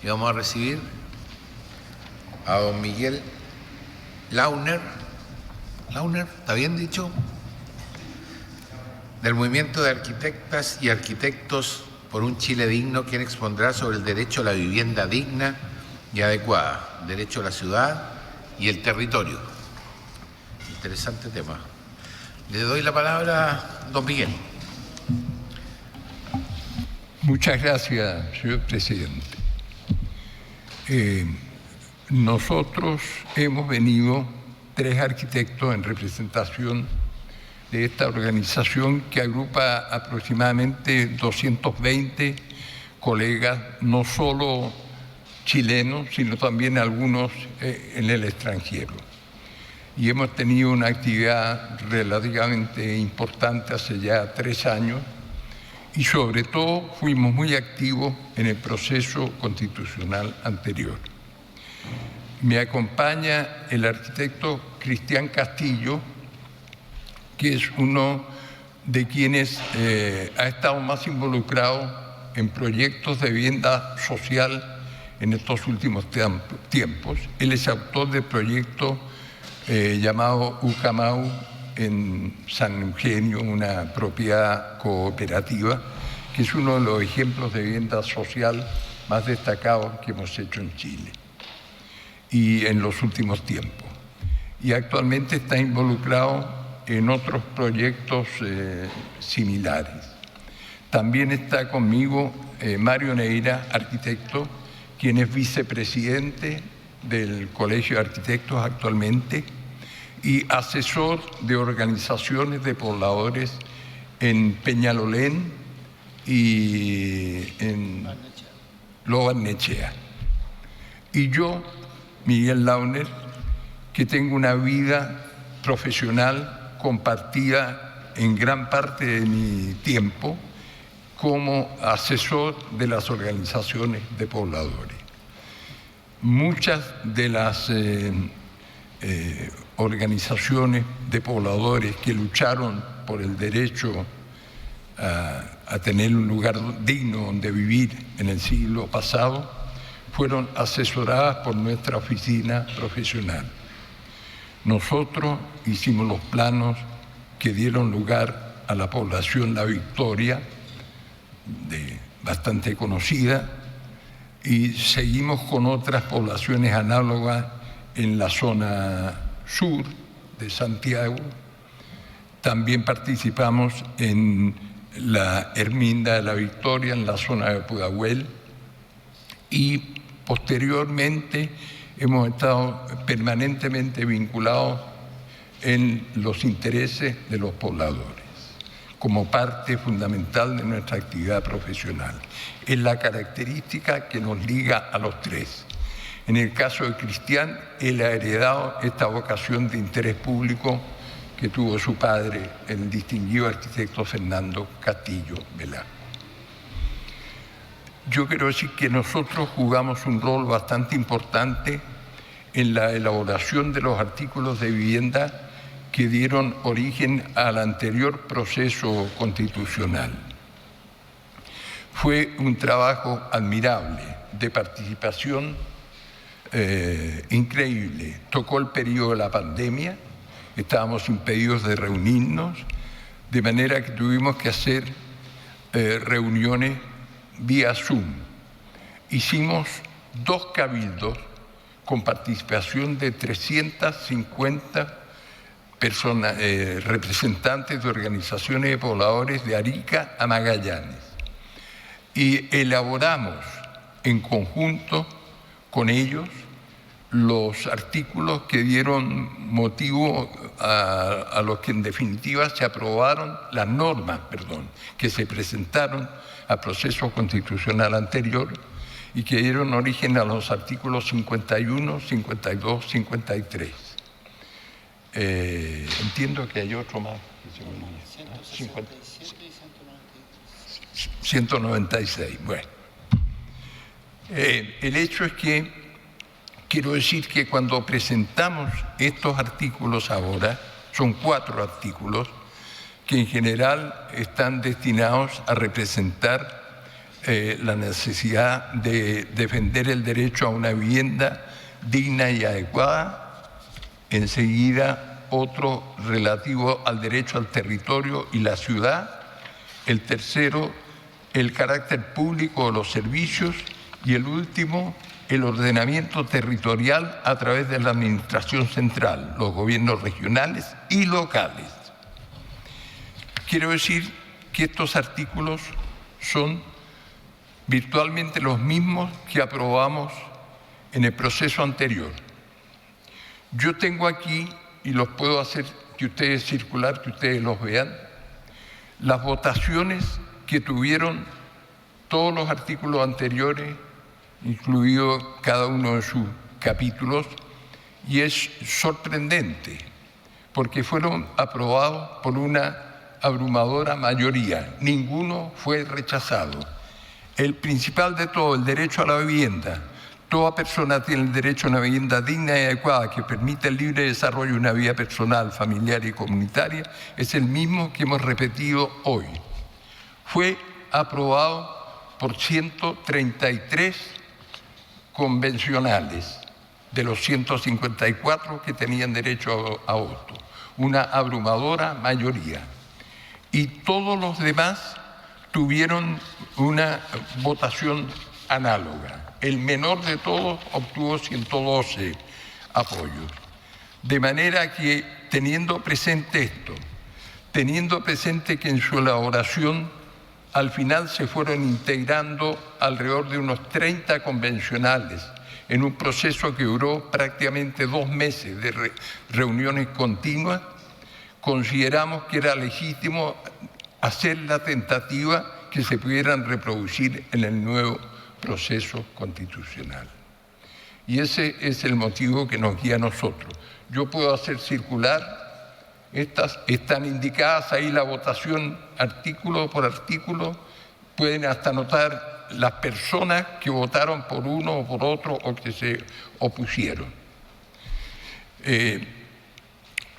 Y vamos a recibir a don Miguel Launer, ¿está bien dicho? Del Movimiento de Arquitectas y Arquitectos por un Chile Digno, quien expondrá sobre el derecho a la vivienda digna y adecuada, derecho a la ciudad y el territorio. Interesante tema. Le doy la palabra a don Miguel. Muchas gracias, señor presidente. Nosotros hemos venido 3 arquitectos en representación de esta organización que agrupa aproximadamente 220 colegas, no solo chilenos, sino también algunos en el extranjero. Y hemos tenido una actividad relativamente importante hace ya 3 años y sobre todo fuimos muy activos en el proceso constitucional anterior. Me acompaña el arquitecto Cristian Castillo, que es uno de quienes ha estado más involucrado en proyectos de vivienda social en estos últimos tiempos. Él es autor del proyecto llamado Ucamau en San Eugenio, una propiedad cooperativa, que es uno de los ejemplos de vivienda social más destacados que hemos hecho en Chile y en los últimos tiempos. Y actualmente está involucrado en otros proyectos similares. También está conmigo Mario Neira, arquitecto, quien es vicepresidente del Colegio de Arquitectos actualmente y asesor de organizaciones de pobladores en Peñalolén y en Lo Barnechea. Y yo, Miguel Launer, que tengo una vida profesional compartida en gran parte de mi tiempo como asesor de las organizaciones de pobladores. Muchas de las organizaciones de pobladores que lucharon por el derecho a tener un lugar digno donde vivir en el siglo pasado fueron asesoradas por nuestra oficina profesional. Nosotros hicimos los planos que dieron lugar a la población La Victoria, bastante conocida, y seguimos con otras poblaciones análogas en la zona sur de Santiago. También participamos en la Erminda de La Victoria, en la zona de Pudahuel, y posteriormente hemos estado permanentemente vinculados en los intereses de los pobladores, como parte fundamental de nuestra actividad profesional. Es la característica que nos liga a los 3. En el caso de Cristian, él ha heredado esta vocación de interés público que tuvo su padre, el distinguido arquitecto Fernando Castillo Velasco. Yo quiero decir que nosotros jugamos un rol bastante importante en la elaboración de los artículos de vivienda que dieron origen al anterior proceso constitucional. Fue un trabajo admirable, de participación increíble. Tocó el periodo de la pandemia, estábamos impedidos de reunirnos, de manera que tuvimos que hacer reuniones vía Zoom. Hicimos 2 cabildos con participación de 350 personas, representantes de organizaciones de pobladores de Arica a Magallanes. Y elaboramos en conjunto con ellos los artículos que dieron motivo a los que en definitiva se aprobaron, las normas, que se presentaron al proceso constitucional anterior y que dieron origen a los artículos 51, 52, 53. Entiendo que hay otro más. 197 y 196. Bueno. El hecho es que quiero decir que cuando presentamos estos artículos ahora, son 4 artículos que en general están destinados a representar la necesidad de defender el derecho a una vivienda digna y adecuada. Enseguida, otro relativo al derecho al territorio y la ciudad. El tercero, el carácter público de los servicios. Y el último, el ordenamiento territorial a través de la administración central, los gobiernos regionales y locales. Quiero decir que estos artículos son virtualmente los mismos que aprobamos en el proceso anterior. Yo tengo aquí, y los puedo hacer que ustedes circular, que ustedes los vean, las votaciones que tuvieron todos los artículos anteriores, incluido cada uno de sus capítulos, y es sorprendente, porque fueron aprobados por una abrumadora mayoría, ninguno fue rechazado. El principal de todo, el derecho a la vivienda. Toda persona tiene el derecho a una vivienda digna y adecuada que permita el libre desarrollo de una vida personal, familiar y comunitaria, es el mismo que hemos repetido hoy. Fue aprobado por 133 convencionales de los 154 que tenían derecho a voto, una abrumadora mayoría. Y todos los demás tuvieron una votación análoga. El menor de todos obtuvo 112 apoyos. De manera que, teniendo presente esto, teniendo presente que en su elaboración al final se fueron integrando alrededor de unos 30 convencionales en un proceso que duró prácticamente 2 meses de reuniones continuas, consideramos que era legítimo hacer la tentativa que se pudieran reproducir en el nuevo proceso constitucional. Y ese es el motivo que nos guía a nosotros. Yo puedo hacer circular, están indicadas ahí la votación artículo por artículo, pueden hasta anotar las personas que votaron por uno o por otro o que se opusieron.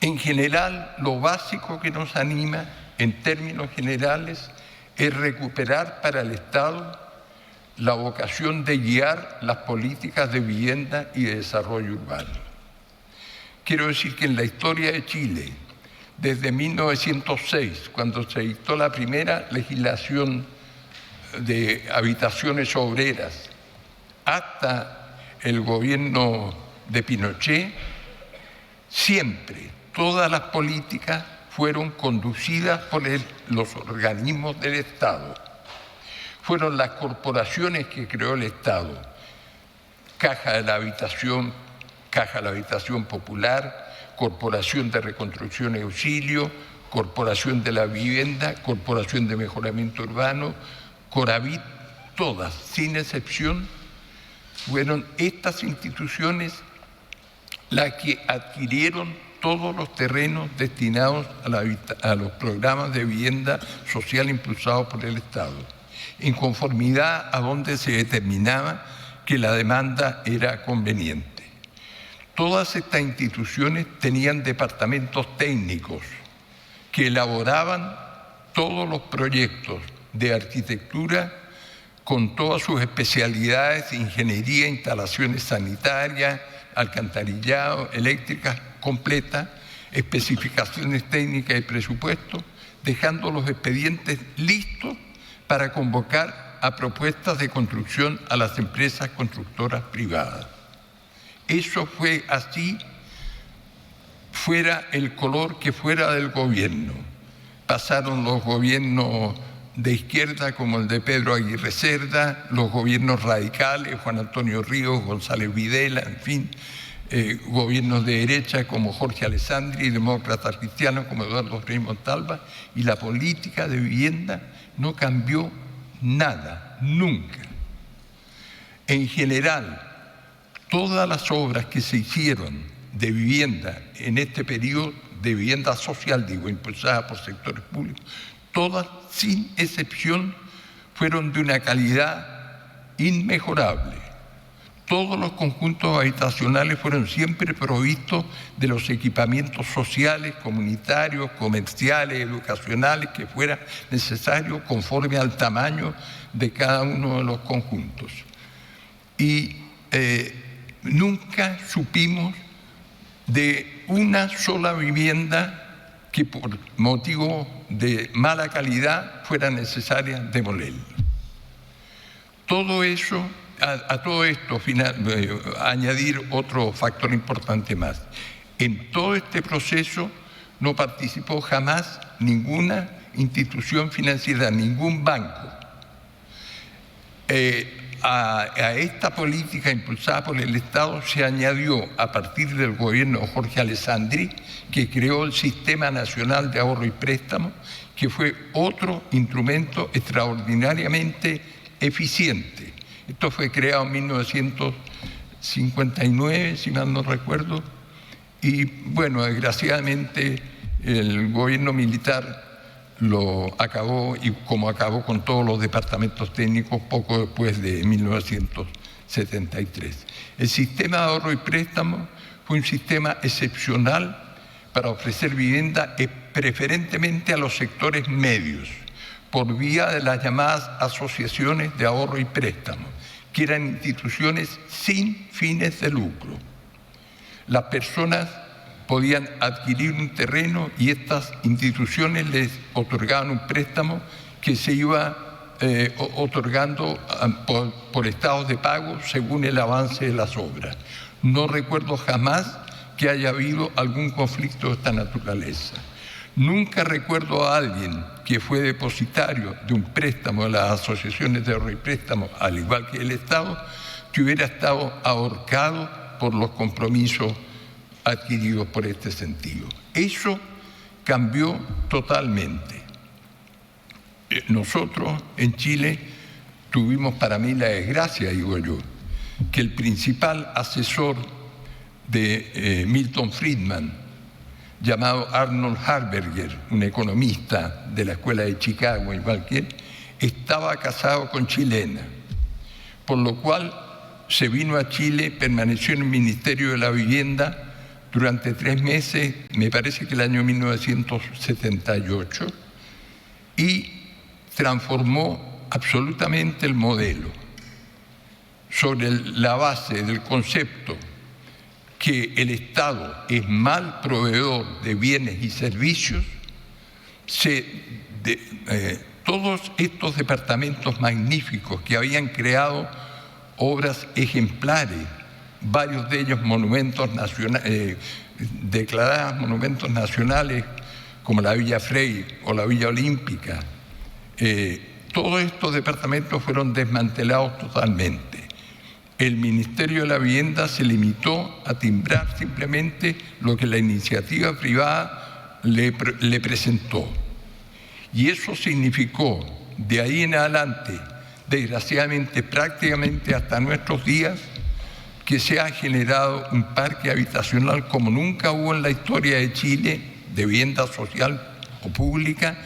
En general, lo básico que nos anima, en términos generales, es recuperar para el Estado la vocación de guiar las políticas de vivienda y de desarrollo urbano. Quiero decir que en la historia de Chile, desde 1906, cuando se dictó la primera legislación de habitaciones obreras, hasta el gobierno de Pinochet, siempre todas las políticas fueron conducidas por los organismos del Estado. Fueron las corporaciones que creó el Estado, Caja de la Habitación Popular, Corporación de Reconstrucción y Auxilio, Corporación de la Vivienda, Corporación de Mejoramiento Urbano, Coravit, todas, sin excepción, fueron estas instituciones las que adquirieron todos los terrenos destinados a los programas de vivienda social impulsados por el Estado, en conformidad a donde se determinaba que la demanda era conveniente. Todas estas instituciones tenían departamentos técnicos que elaboraban todos los proyectos de arquitectura con todas sus especialidades, ingeniería, instalaciones sanitarias, alcantarillado, eléctricas completas, especificaciones técnicas y presupuesto, dejando los expedientes listos para convocar a propuestas de construcción a las empresas constructoras privadas. Eso fue así, fuera el color que fuera del gobierno. Pasaron los gobiernos de izquierda como el de Pedro Aguirre Cerda, los gobiernos radicales, Juan Antonio Ríos, González Videla, en fin, gobiernos de derecha como Jorge Alessandri y demócratas cristianos como Eduardo Frei Montalva, y la política de vivienda no cambió nada, nunca. En general, todas las obras que se hicieron de vivienda en este periodo, de vivienda social, impulsada por sectores públicos, todas, sin excepción, fueron de una calidad inmejorable. todos los conjuntos habitacionales fueron siempre provistos de los equipamientos sociales, comunitarios, comerciales, educacionales que fuera necesario conforme al tamaño de cada uno de los conjuntos. Y nunca supimos de una sola vivienda que por motivo de mala calidad fuera necesaria demolerla. Todo eso, a todo esto, añadir otro factor importante más. En todo este proceso no participó jamás ninguna institución financiera, ningún banco. A esta política impulsada por el Estado se añadió, a partir del gobierno de Jorge Alessandri, que creó el Sistema Nacional de Ahorro y Préstamo, que fue otro instrumento extraordinariamente eficiente. Esto fue creado en 1959, si mal no recuerdo, y bueno, desgraciadamente el gobierno militar lo acabó, y como acabó con todos los departamentos técnicos poco después de 1973. El sistema de ahorro y préstamo fue un sistema excepcional para ofrecer vivienda preferentemente a los sectores medios, por vía de las llamadas asociaciones de ahorro y préstamo, que eran instituciones sin fines de lucro. Las personas podían adquirir un terreno y estas instituciones les otorgaban un préstamo que se iba otorgando por estados de pago según el avance de las obras. No recuerdo jamás que haya habido algún conflicto de esta naturaleza. Nunca recuerdo a alguien que fue depositario de un préstamo de las asociaciones de ahorro y préstamo, al igual que el Estado, que hubiera estado ahorcado por los compromisos adquiridos por este sentido. Eso cambió totalmente. Nosotros en Chile tuvimos, para mí, la desgracia, digo yo, que el principal asesor de Milton Friedman, llamado Arnold Harberger, un economista de la Escuela de Chicago, igual que él, estaba casado con chilena, por lo cual se vino a Chile, permaneció en el Ministerio de la Vivienda durante 3 meses, me parece que el año 1978, y transformó absolutamente el modelo sobre la base del concepto que el Estado es mal proveedor de bienes y servicios. Todos estos departamentos magníficos que habían creado obras ejemplares, varios de ellos monumentos nacionales, declaradas monumentos nacionales, como la Villa Frey o la Villa Olímpica, todos estos departamentos fueron desmantelados totalmente. El Ministerio de la Vivienda se limitó a timbrar simplemente lo que la iniciativa privada le presentó. Y eso significó, de ahí en adelante, desgraciadamente prácticamente hasta nuestros días, que se ha generado un parque habitacional como nunca hubo en la historia de Chile, de vivienda social o pública,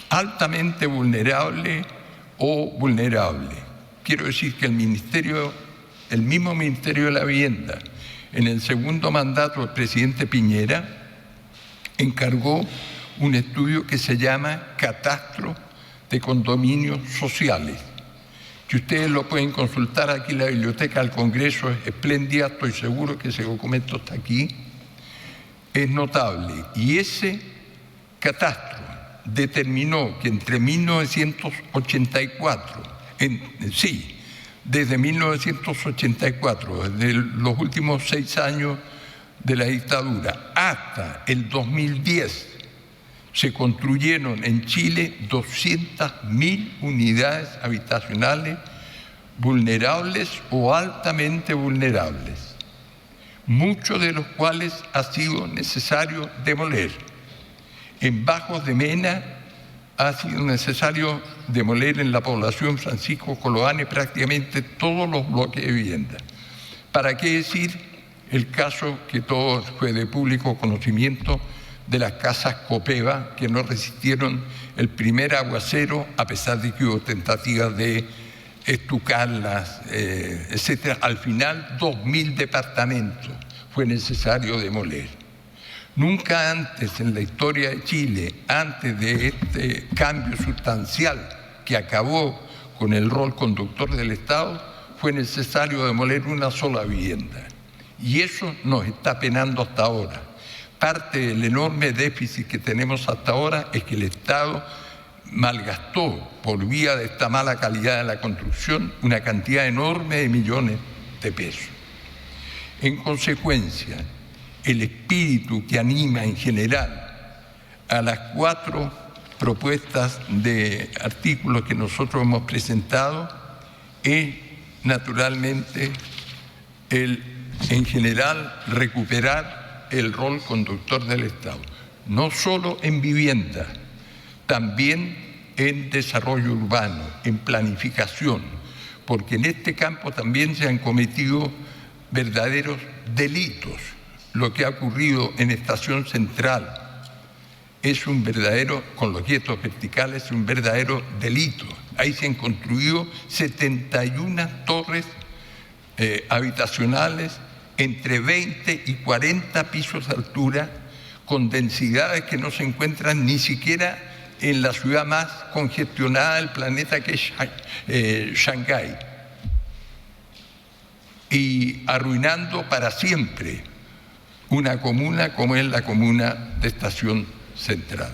altamente vulnerable o vulnerable. Quiero decir que el mismo Ministerio de la Vivienda, en el segundo mandato del presidente Piñera, encargó un estudio que se llama Catastro de Condominios Sociales, que ustedes lo pueden consultar aquí en la Biblioteca del Congreso, es espléndida, estoy seguro que ese documento está aquí, es notable. Y ese catastro determinó que entre 1984, desde 1984, desde los últimos 6 años de la dictadura hasta el 2010, se construyeron en Chile 200.000 unidades habitacionales vulnerables o altamente vulnerables, muchos de los cuales ha sido necesario demoler. En Bajos de Mena ha sido necesario demoler en la población Francisco Coloane prácticamente todos los bloques de vivienda. ¿Para qué decir el caso que todo fue de público conocimiento de las casas Copeva, que no resistieron el primer aguacero a pesar de que hubo tentativas de estucarlas, etcétera. Al final, 2.000 departamentos fue necesario demoler. Nunca antes en la historia de Chile, antes de este cambio sustancial que acabó con el rol conductor del Estado, fue necesario demoler una sola vivienda. Y eso nos está penando hasta ahora. Parte del enorme déficit que tenemos hasta ahora es que el Estado malgastó, por vía de esta mala calidad de la construcción, una cantidad enorme de millones de pesos. En consecuencia, el espíritu que anima en general a las 4 propuestas de artículos que nosotros hemos presentado es, naturalmente, en general, recuperar el rol conductor del Estado, no solo en vivienda, también en desarrollo urbano, en planificación, porque en este campo también se han cometido verdaderos delitos. Lo que ha ocurrido en Estación Central es un verdadero, con los guetos verticales, un verdadero delito. Ahí se han construido 71 torres habitacionales entre 20 y 40 pisos de altura, con densidades que no se encuentran ni siquiera en la ciudad más congestionada del planeta, que es Shanghái, y arruinando para siempre una comuna como es la comuna de Estación Central.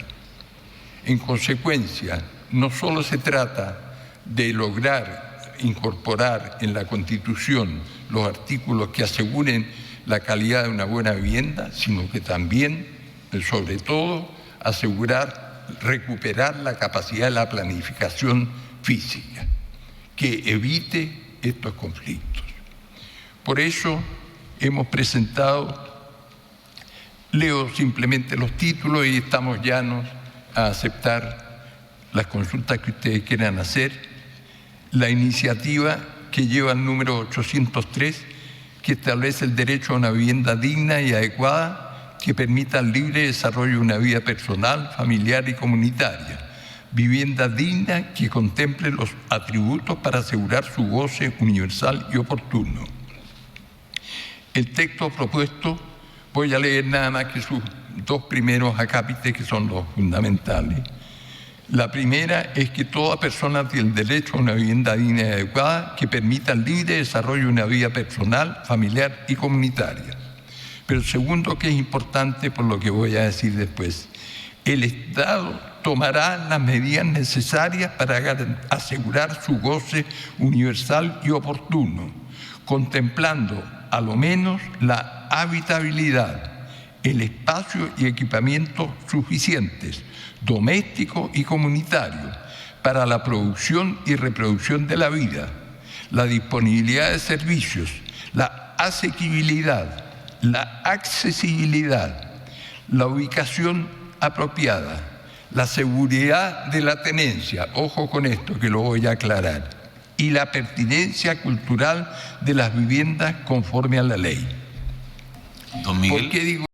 En consecuencia, no solo se trata de lograr incorporar en la Constitución los artículos que aseguren la calidad de una buena vivienda, sino que también, sobre todo, recuperar la capacidad de la planificación física, que evite estos conflictos. Por eso hemos presentado, leo simplemente los títulos y estamos llanos a aceptar las consultas que ustedes quieran hacer. La iniciativa que lleva el número 803, que establece el derecho a una vivienda digna y adecuada que permita el libre desarrollo de una vida personal, familiar y comunitaria. Vivienda digna que contemple los atributos para asegurar su goce universal y oportuno. El texto propuesto, voy a leer nada más que sus 2 primeros acápites, que son los fundamentales. La primera es que toda persona tiene el derecho a una vivienda digna y adecuada que permita el libre desarrollo de una vida personal, familiar y comunitaria. Pero el segundo, que es importante por lo que voy a decir después, el Estado tomará las medidas necesarias para asegurar su goce universal y oportuno, contemplando a lo menos la habitabilidad, el espacio y equipamiento suficientes, doméstico y comunitario, para la producción y reproducción de la vida, la disponibilidad de servicios, la asequibilidad, la accesibilidad, la ubicación apropiada, la seguridad de la tenencia, ojo con esto que lo voy a aclarar, y la pertinencia cultural de las viviendas conforme a la ley. Don Miguel. ¿Por qué digo